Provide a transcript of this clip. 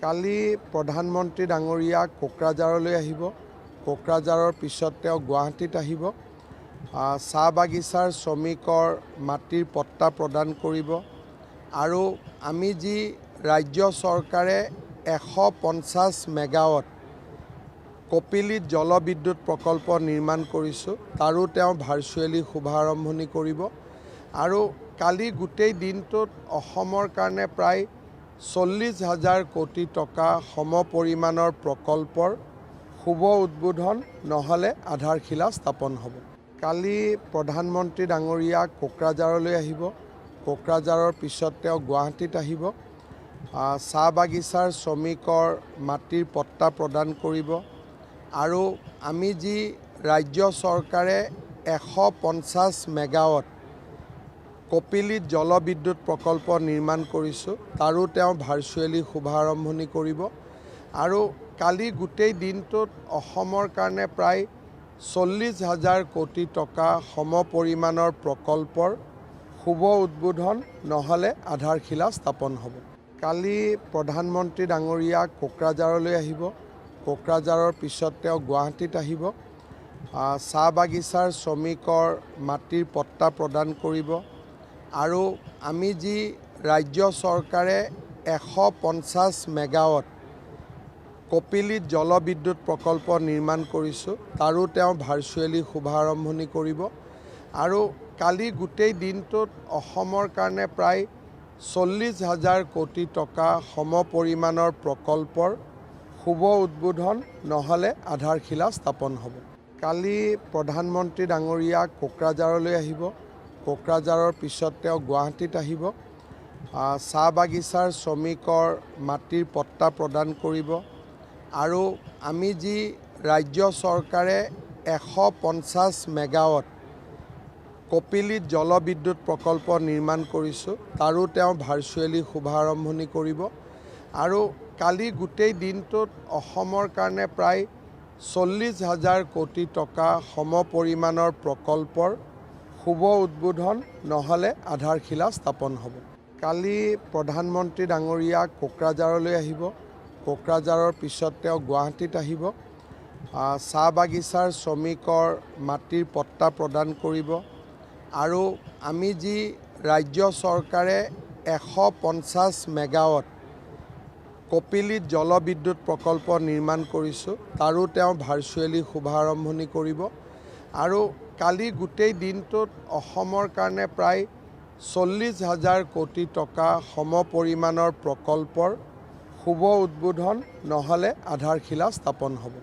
কালি প্ৰধানমন্ত্ৰী ডাঙৰীয়া কোকৰাঝাৰলৈ আহিব। কোকৰাঝাৰৰ পিছত তেওঁ গুৱাহাটীত আহিব। চাহ বাগিচাৰ শ্ৰমিকৰ মাটিৰ পট্টা প্ৰদান কৰিব আৰু আমি যি ৰাজ্য চৰকাৰে 150 মেগাৱাট কপিলীত জলবিদ্যুৎ প্ৰকল্প নিৰ্মাণ কৰিছোঁ তাৰো তেওঁ ভাৰ্চুৱেলি শুভাৰম্ভণি কৰিব। আৰু কালি গোটেই দিনটোত অসমৰ কাৰণে প্ৰায় 40,000 কোটি টকা সমপৰিমাণৰ প্ৰকল্পৰ শুভ উদ্বোধন নহ'লে আধাৰশিলা স্থাপন হ'ব। কালি প্ৰধানমন্ত্ৰী ডাঙৰীয়া কোকৰাঝাৰলৈ আহিব। কোকৰাঝাৰৰ পিছত তেওঁ গুৱাহাটীত আহিব। চাহ বাগিচাৰ শ্ৰমিকৰ মাটিৰ পট্টা প্ৰদান কৰিব আৰু আমি যি ৰাজ্য চৰকাৰে 150 মেগাৱাট কপিলীত জলবিদ্যুৎ প্ৰকল্প নিৰ্মাণ কৰিছোঁ তাৰো তেওঁ ভাৰ্চুৱেলি শুভাৰম্ভণি কৰিব। আৰু কালি গোটেই দিনটোত অসমৰ কাৰণে প্ৰায় 40,000 কোটি টকা সমপৰিমাণৰ প্ৰকল্পৰ শুভ উদ্বোধন নহ'লে আধাৰশিলা স্থাপন হ'ব। কালি প্ৰধানমন্ত্ৰী ডাঙৰীয়া কোকৰাঝাৰলৈ আহিব। কোকৰাঝাৰৰ পিছত তেওঁ গুৱাহাটীত আহিব। চাহ বাগিচাৰ শ্ৰমিকৰ মাটিৰ পট্টা প্ৰদান কৰিব আৰু আমি যি ৰাজ্য চৰকাৰে 150 মেগাৱাট কপিলীত জলবিদ্যুৎ প্ৰকল্প নিৰ্মাণ কৰিছোঁ তাৰো তেওঁ ভাৰ্চুৱেলি শুভাৰম্ভণি কৰিব। আৰু কালি গোটেই দিনটোত অসমৰ কাৰণে প্ৰায় 40,000 কোটি টকা সমপৰিমাণৰ প্ৰকল্পৰ শুভ উদ্বোধন নহ'লে আধাৰশিলা স্থাপন হ'ব। কালি প্ৰধানমন্ত্ৰী ডাঙৰীয়া কোকৰাঝাৰলৈ আহিব। কোকৰাঝাৰৰ পিছত তেওঁ গুৱাহাটীত আহিব। চাহ বাগিচাৰ শ্ৰমিকৰ মাটিৰ পট্টা প্ৰদান কৰিব আৰু আমি যি ৰাজ্য চৰকাৰে 150 মেগাৱাট কপিলীত জলবিদ্যুৎ প্ৰকল্প নিৰ্মাণ কৰিছোঁ তাৰো তেওঁ ভাৰ্চুৱেলি শুভাৰম্ভণি কৰিব। আৰু কালি গোটেই দিনটোত অসমৰ কাৰণে প্ৰায় 40,000 কোটি টকা সমপৰিমাণৰ প্ৰকল্পৰ শুভ উদ্বোধন নহ'লে আধাৰশিলা স্থাপন হ'ব। কালি প্ৰধানমন্ত্ৰী ডাঙৰীয়া কোকৰাঝাৰলৈ আহিব। কোকৰাঝাৰৰ পিছত তেওঁ গুৱাহাটীত আহিব। চাহ বাগিচাৰ শ্ৰমিকৰ মাটিৰ পট্টা প্ৰদান কৰিব আৰু আমি যি ৰাজ্য চৰকাৰে 150 মেগাৱাট কপিলীত জলবিদ্যুৎ প্ৰকল্প নিৰ্মাণ কৰিছোঁ তাৰো তেওঁ ভাৰ্চুৱেলি শুভাৰম্ভণি কৰিব। আৰু কালি গোটেই দিনটোত অসমৰ কাৰণে প্ৰায় 40,000 কোটি টকা সমপৰিমাণৰ প্ৰকল্পৰ শুভ উদ্বোধন নহ'লে আধাৰশিলা স্থাপন হ'ব।